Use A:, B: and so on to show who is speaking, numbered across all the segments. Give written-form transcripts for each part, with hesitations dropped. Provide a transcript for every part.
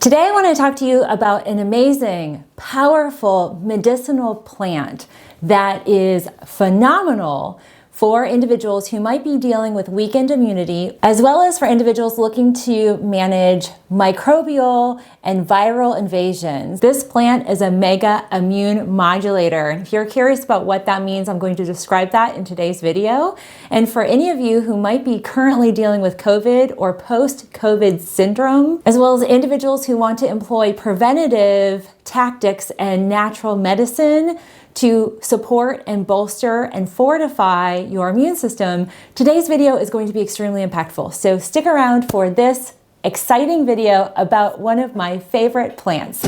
A: Today I want to talk to you about an amazing, powerful medicinal plant that is phenomenal for individuals who might be dealing with weakened immunity, as well as for individuals looking to manage microbial and viral invasions. This plant is a mega immune modulator. If you're curious about what that means, I'm going to describe that in today's video. And for any of you who might be currently dealing with COVID or post-COVID syndrome, as well as individuals who want to employ preventative tactics and natural medicine to support and bolster and fortify your immune system, today's video is going to be extremely impactful. So stick around for this exciting video about one of my favorite plants.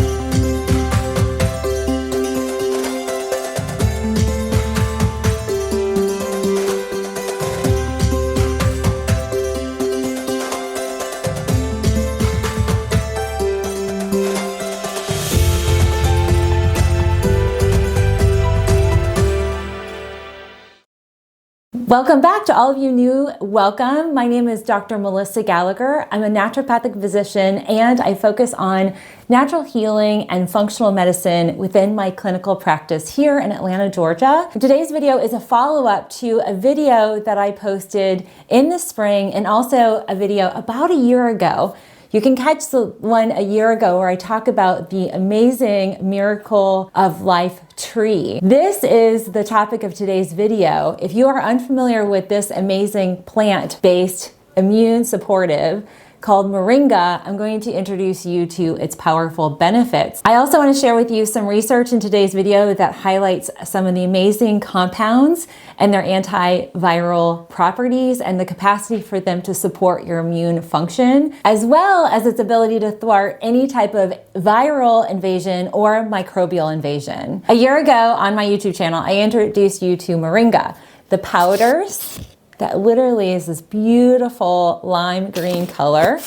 A: Welcome back to all of you new, welcome. My name is Dr. Melissa Gallagher. I'm a naturopathic physician and I focus on natural healing and functional medicine within my clinical practice here in Atlanta, Georgia. Today's video is a follow-up to a video that I posted in the spring and also a video about a year ago. You can catch the one a year ago where I talk about the amazing Miracle of Life tree. This is the topic of today's video. If you are unfamiliar with this amazing plant-based immune supportive called Moringa, I'm going to introduce you to its powerful benefits. I also want to share with you some research in today's video that highlights some of the amazing compounds and their antiviral properties and the capacity for them to support your immune function, as well as its ability to thwart any type of viral invasion or microbial invasion. A year ago on my YouTube channel, I introduced you to Moringa, the powders, that literally is this beautiful lime green color,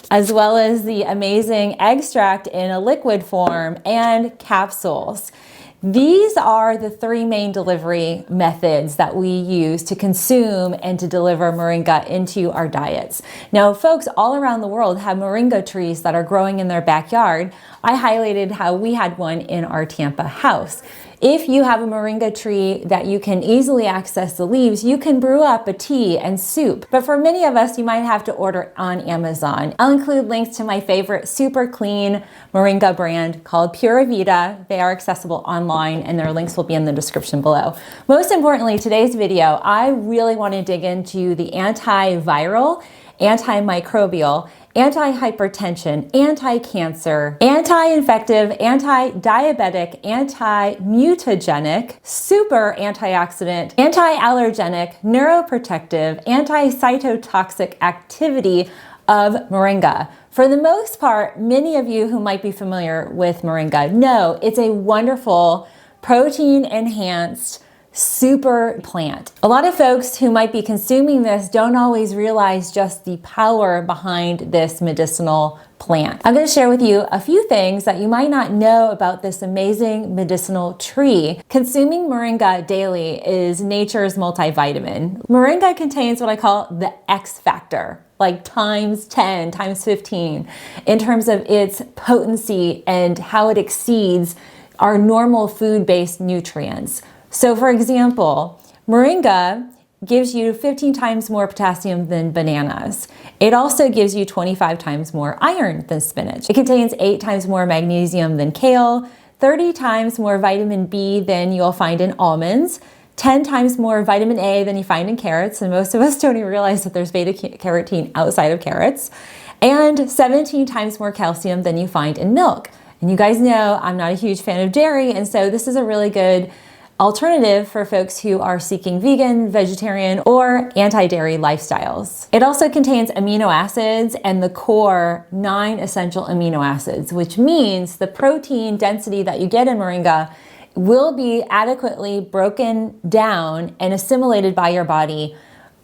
A: as well as the amazing extract in a liquid form and capsules. These are the three main delivery methods that we use to consume and to deliver Moringa into our diets. Now, folks all around the world have Moringa trees that are growing in their backyard. I highlighted how we had one in our Tampa house. If you have a Moringa tree that you can easily access the leaves, you can brew up a tea and soup. But for many of us, you might have to order on Amazon. I'll include links to my favorite super clean Moringa brand called Pura Vida. They are accessible online and their links will be in the description below. Most importantly, today's video, I really want to dig into the antiviral, antimicrobial, anti-hypertension, anti-cancer, anti-infective, anti-diabetic, anti-mutagenic, super antioxidant, anti-allergenic, neuroprotective, anti-cytotoxic activity of Moringa. For the most part, many of you who might be familiar with Moringa know it's a wonderful protein-enhanced super plant. A lot of folks who might be consuming this don't always realize just the power behind this medicinal plant. I'm going to share with you a few things that you might not know about this amazing medicinal tree. Consuming Moringa daily is nature's multivitamin. Moringa contains what I call the X factor, like times 10, times 15, in terms of its potency and how it exceeds our normal food-based nutrients. So for example, Moringa gives you 15 times more potassium than bananas. It also gives you 25 times more iron than spinach. It contains 8 times more magnesium than kale, 30 times more vitamin B than you'll find in almonds, 10 times more vitamin A than you find in carrots, and most of us don't even realize that there's beta-carotene outside of carrots, and 17 times more calcium than you find in milk. And you guys know I'm not a huge fan of dairy, and so this is a really good alternative for folks who are seeking vegan, vegetarian, or anti-dairy lifestyles. It also contains amino acids and the core 9 essential amino acids, which means the protein density that you get in Moringa will be adequately broken down and assimilated by your body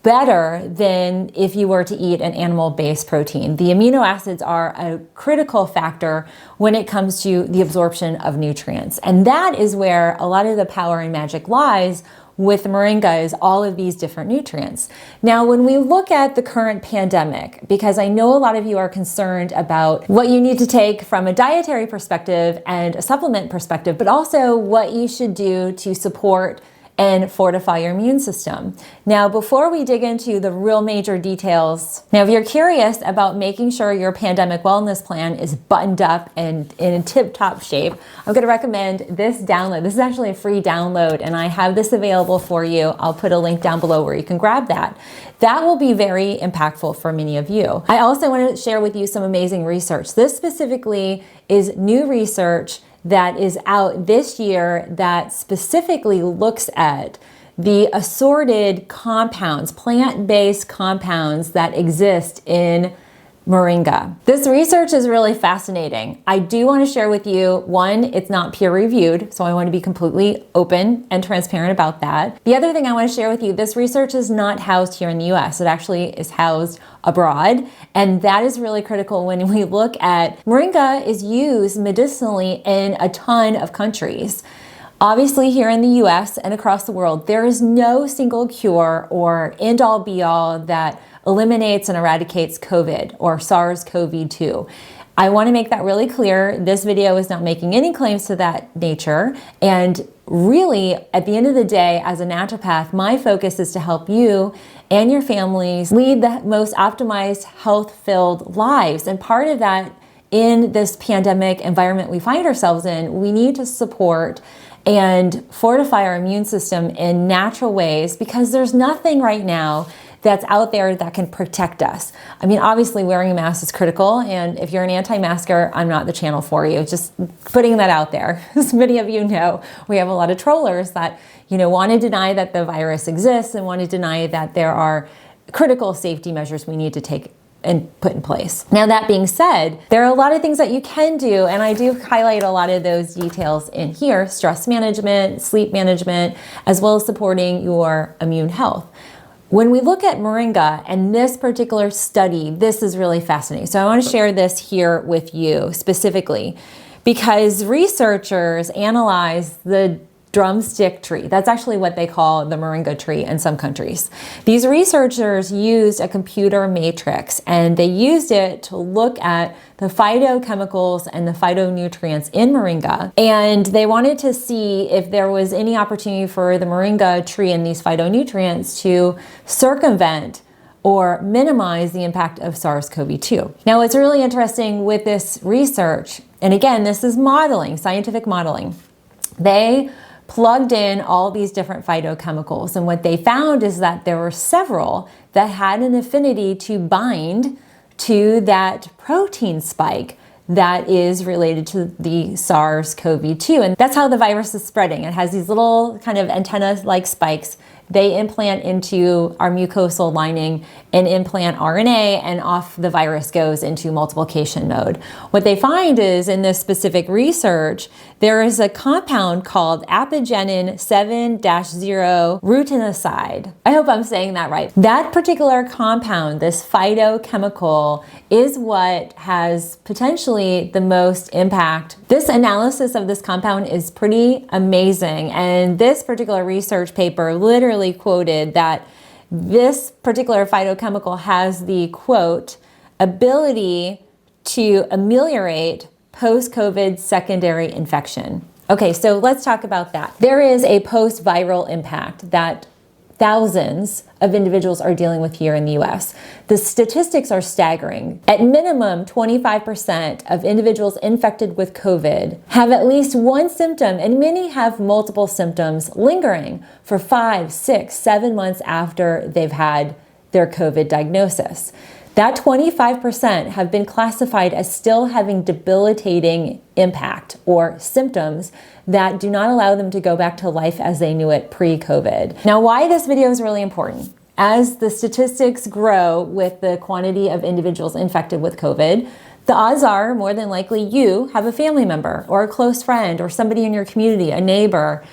A: better than if you were to eat an animal-based protein. The amino acids are a critical factor when it comes to the absorption of nutrients. And that is where a lot of the power and magic lies with moringa is all of these different nutrients. Now, when we look at the current pandemic, because I know a lot of you are concerned about what you need to take from a dietary perspective and a supplement perspective, but also what you should do to support and fortify your immune system. Now, before we dig into the real major details, now if you're curious about making sure your pandemic wellness plan is buttoned up and in tip-top shape, I'm gonna recommend this download. This is actually a free download, and I have this available for you. I'll put a link down below where you can grab that. That will be very impactful for many of you. I also want to share with you some amazing research. This specifically is new research that is out this year that specifically looks at the assorted compounds, plant-based compounds that exist in moringa. This research is really fascinating. I do want to share with you, one, it's not peer-reviewed, so I want to be completely open and transparent about that. The other thing I want to share with you, this research is not housed here in the US. It actually is housed abroad, and that is really critical when we look at moringa is used medicinally in a ton of countries. Obviously, here in the US and across the world, there is no single cure or end-all be-all that eliminates and eradicates COVID or SARS-CoV-2. I want to make that really clear. This video is not making any claims to that nature. And really, at the end of the day, as a naturopath, my focus is to help you and your families lead the most optimized, health-filled lives. And part of that, in this pandemic environment we find ourselves in, we need to support and fortify our immune system in natural ways, because there's nothing right now that's out there that can protect us. I mean, obviously wearing a mask is critical, and if you're an anti-masker, I'm not the channel for you. Just putting that out there. As many of you know, we have a lot of trollers that, want to deny that the virus exists and want to deny that there are critical safety measures we need to take and put in place. Now, that being said, there are a lot of things that you can do, and I do highlight a lot of those details in here: stress management, sleep management, as well as supporting your immune health. When we look at moringa and this particular study, this is really fascinating. So I want to share this here with you specifically because researchers analyze the drumstick tree. That's actually what they call the moringa tree in some countries. These researchers used a computer matrix, and they used it to look at the phytochemicals and the phytonutrients in moringa, and they wanted to see if there was any opportunity for the moringa tree and these phytonutrients to circumvent or minimize the impact of SARS-CoV-2. Now, what's really interesting with this research, and again, this is modeling, scientific modeling, they plugged in all these different phytochemicals, and what they found is that there were several that had an affinity to bind to that protein spike that is related to the SARS-CoV-2. And that's how the virus is spreading. It has these little kind of antenna-like spikes. They implant into our mucosal lining and implant RNA, and off the virus goes into multiplication mode. What they find is, in this specific research, there is a compound called apigenin 7-0 rutinoside. I hope I'm saying that right. That particular compound, this phytochemical, is what has potentially the most impact. This analysis of this compound is pretty amazing, and this particular research paper literally quoted that this particular phytochemical has the, quote, ability to ameliorate post-COVID secondary infection. Okay, so let's talk about that. There is a post-viral impact that thousands of individuals are dealing with here in the US. The statistics are staggering. At minimum, 25% of individuals infected with COVID have at least one symptom, and many have multiple symptoms lingering for 5, 6, 7 months after they've had their COVID diagnosis. That 25% have been classified as still having debilitating impact or symptoms that do not allow them to go back to life as they knew it pre-COVID. Now, why this video is really important: as the statistics grow with the quantity of individuals infected with COVID, the odds are more than likely you have a family member or a close friend or somebody in your community, a neighbor,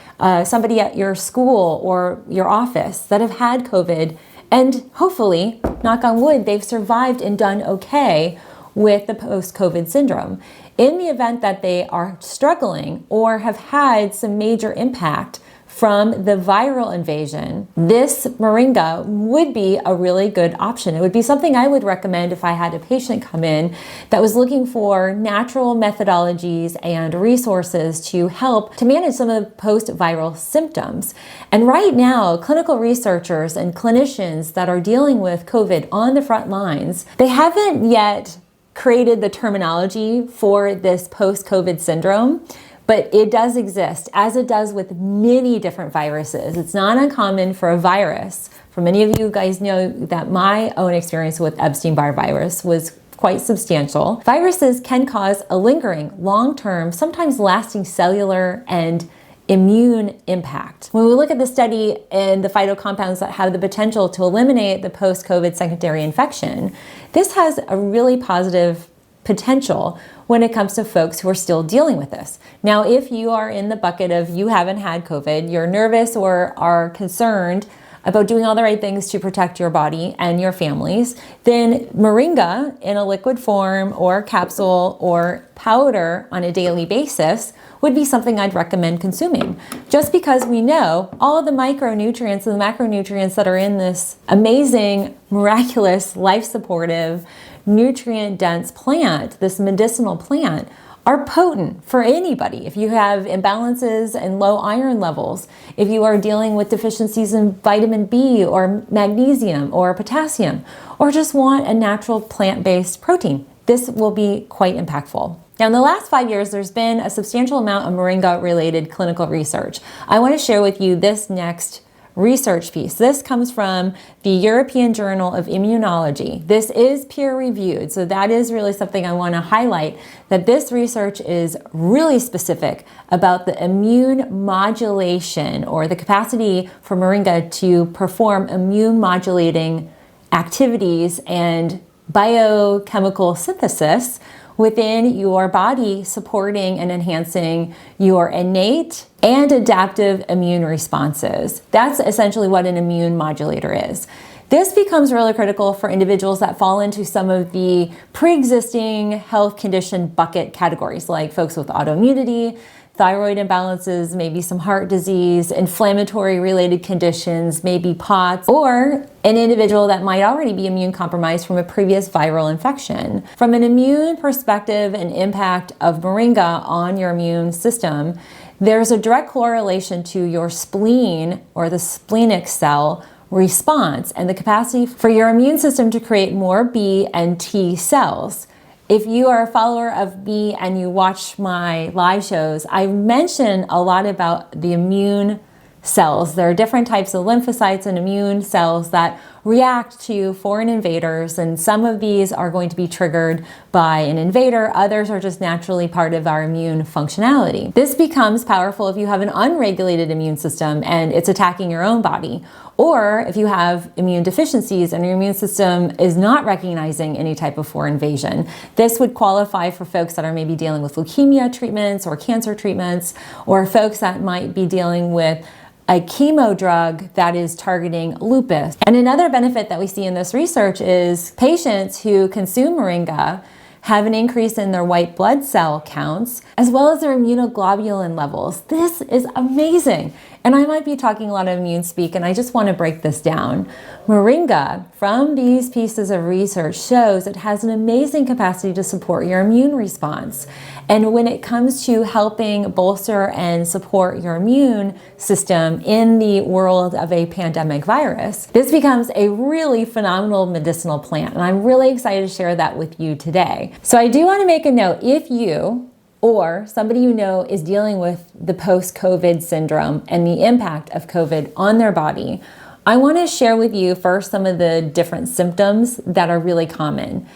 A: somebody at your school or your office that have had COVID, and hopefully, knock on wood, they've survived and done okay with the post-COVID syndrome. In the event that they are struggling or have had some major impact from the viral invasion, this moringa would be a really good option. It would be something I would recommend if I had a patient come in that was looking for natural methodologies and resources to help to manage some of the post-viral symptoms. And right now, clinical researchers and clinicians that are dealing with COVID on the front lines, they haven't yet created the terminology for this post-COVID syndrome. But it does exist, as it does with many different viruses. It's not uncommon for a virus. For many of you guys know that my own experience with Epstein-Barr virus was quite substantial. Viruses can cause a lingering, long-term, sometimes lasting cellular and immune impact. When we look at the study and the phytocompounds that have the potential to eliminate the post-COVID secondary infection, this has a really positive potential when it comes to folks who are still dealing with this. Now, if you are in the bucket of you haven't had COVID, you're nervous or are concerned about doing all the right things to protect your body and your families, then moringa in a liquid form or capsule or powder on a daily basis would be something I'd recommend consuming. Just because we know all of the micronutrients and the macronutrients that are in this amazing, miraculous, life-supportive, nutrient-dense plant, this medicinal plant, are potent for anybody. If you have imbalances and low iron levels, if you are dealing with deficiencies in vitamin B or magnesium or potassium, or just want a natural plant-based protein, this will be quite impactful. Now, in the last 5 years, there's been a substantial amount of moringa-related clinical research. I want to share with you this next research piece. This comes from the European Journal of Immunology. This is peer-reviewed, so that is really something I want to highlight, that this research is really specific about the immune modulation or the capacity for moringa to perform immune modulating activities and biochemical synthesis within your body, supporting and enhancing your innate and adaptive immune responses. That's essentially what an immune modulator is. This becomes really critical for individuals that fall into some of the pre-existing health condition bucket categories, like folks with autoimmunity, thyroid imbalances, maybe some heart disease, inflammatory related conditions, maybe POTS, or an individual that might already be immune compromised from a previous viral infection. From an immune perspective and impact of moringa on your immune system, there's a direct correlation to your spleen or the splenic cell response and the capacity for your immune system to create more B and T cells. If you are a follower of me and you watch my live shows, I mention a lot about the immune cells. There are different types of lymphocytes and immune cells that react to foreign invaders, and some of these are going to be triggered by an invader. Others are just naturally part of our immune functionality. This becomes powerful if you have an unregulated immune system and it's attacking your own body, or if you have immune deficiencies and your immune system is not recognizing any type of foreign invasion. This would qualify for folks that are maybe dealing with leukemia treatments or cancer treatments, or folks that might be dealing with a chemo drug that is targeting lupus. And another benefit that we see in this research is patients who consume moringa have an increase in their white blood cell counts, as well as their immunoglobulin levels. This is amazing. And I might be talking a lot of immune speak, and I just want to break this down. Moringa, from these pieces of research, shows it has an amazing capacity to support your immune response. And when it comes to helping bolster and support your immune system in the world of a pandemic virus, this becomes a really phenomenal medicinal plant. And I'm really excited to share that with you today. So I do want to make a note, if you or somebody you know is dealing with the post-COVID syndrome and the impact of COVID on their body, I want to share with you first some of the different symptoms that are really common.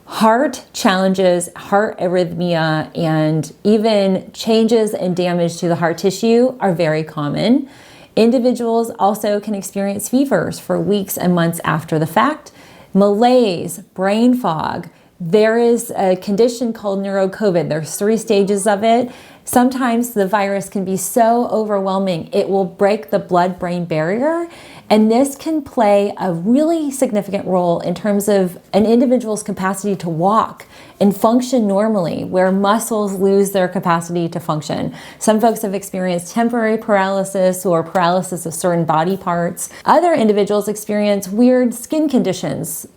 A: Heart challenges, heart arrhythmia, and even changes and damage to the heart tissue are very common. Individuals also can experience fevers for weeks and months after the fact, malaise, brain fog, there is a condition called neuro-COVID. There's 3 stages of it. Sometimes the virus can be so overwhelming, it will break the blood-brain barrier. And this can play a really significant role in terms of an individual's capacity to walk and function normally, where muscles lose their capacity to function. Some folks have experienced temporary paralysis or paralysis of certain body parts. Other individuals experience weird skin conditions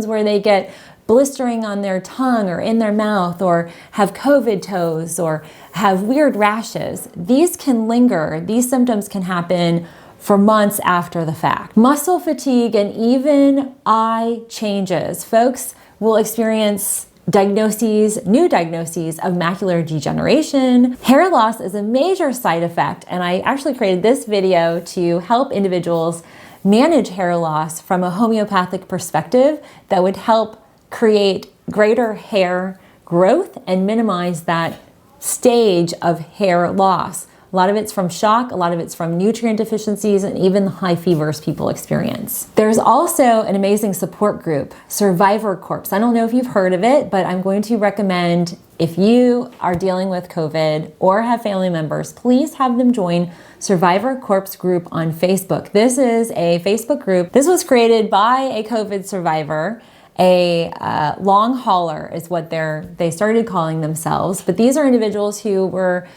A: where they get blistering on their tongue or in their mouth, or have COVID toes, or have weird rashes. These can linger. These symptoms can happen for months after the fact. Muscle fatigue and even eye changes. Folks will experience new diagnoses of macular degeneration. Hair loss is a major side effect, and I actually created this video to help individuals manage hair loss from a homeopathic perspective that would help create greater hair growth and minimize that stage of hair loss. A lot of it's from shock, a lot of it's from nutrient deficiencies, and even the high fevers people experience. There's also an amazing support group, Survivor Corps. I don't know if you've heard of it, but I'm going to recommend, if you are dealing with COVID or have family members, please have them join Survivor Corps group on Facebook. This is a Facebook group. This was created by a COVID survivor. A long hauler is what they started calling themselves. But these are individuals who were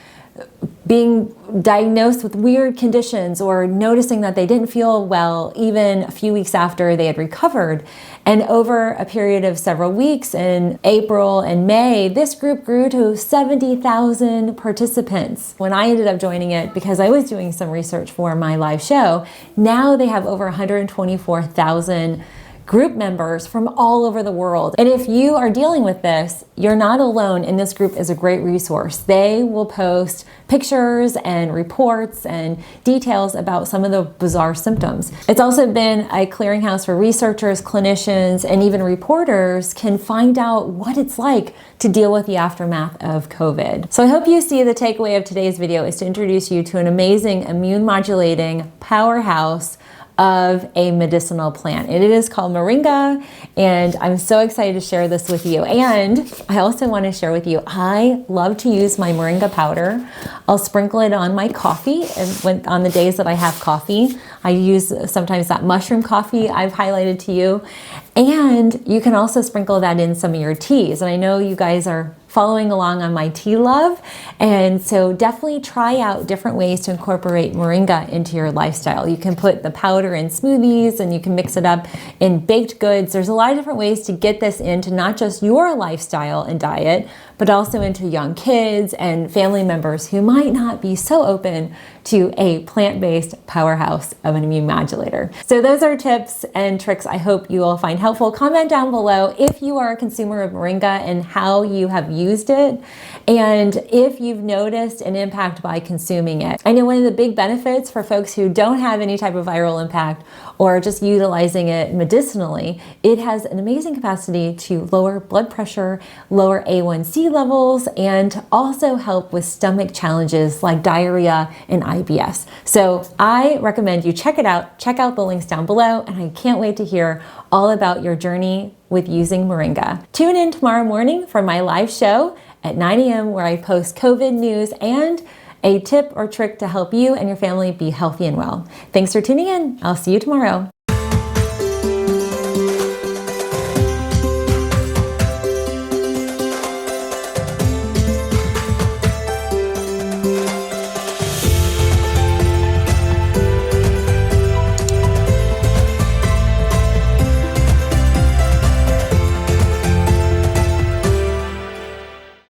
A: being diagnosed with weird conditions or noticing that they didn't feel well even a few weeks after they had recovered. And over a period of several weeks in April and May, this group grew to 70,000 participants. When I ended up joining it, because I was doing some research for my live show, now they have over 124,000 group members from all over the world. And if you are dealing with this, you're not alone, and this group is a great resource. They will post pictures and reports and details about some of the bizarre symptoms. It's also been a clearinghouse where researchers, clinicians, and even reporters can find out what it's like to deal with the aftermath of COVID. So I hope you see the takeaway of today's video is to introduce you to an amazing immune modulating powerhouse of a medicinal plant. It is called Moringa, and I'm so excited to share this with you. And I also want to share with you, I love to use my Moringa powder. I'll sprinkle it on my coffee, and on the days that I have coffee. I use sometimes that mushroom coffee I've highlighted to you. And you can also sprinkle that in some of your teas. And I know you guys are following along on my tea love. And so definitely try out different ways to incorporate Moringa into your lifestyle. You can put the powder in smoothies, and you can mix it up in baked goods. There's a lot of different ways to get this into not just your lifestyle and diet, but also into young kids and family members who might not be so open to a plant-based powerhouse of an immune modulator. So those are tips and tricks I hope you will find helpful. Comment down below if you are a consumer of Moringa and how you have used it, and if you've noticed an impact by consuming it. I know one of the big benefits for folks who don't have any type of viral impact or just utilizing it medicinally, it has an amazing capacity to lower blood pressure, lower A1C levels, and also help with stomach challenges like diarrhea and IBS. So I recommend you check it out. Check out the links down below, and I can't wait to hear all about your journey with using Moringa. Tune in tomorrow morning for my live show at 9 a.m. where I post COVID news and a tip or trick to help you and your family be healthy and well. Thanks for tuning in. I'll see you tomorrow.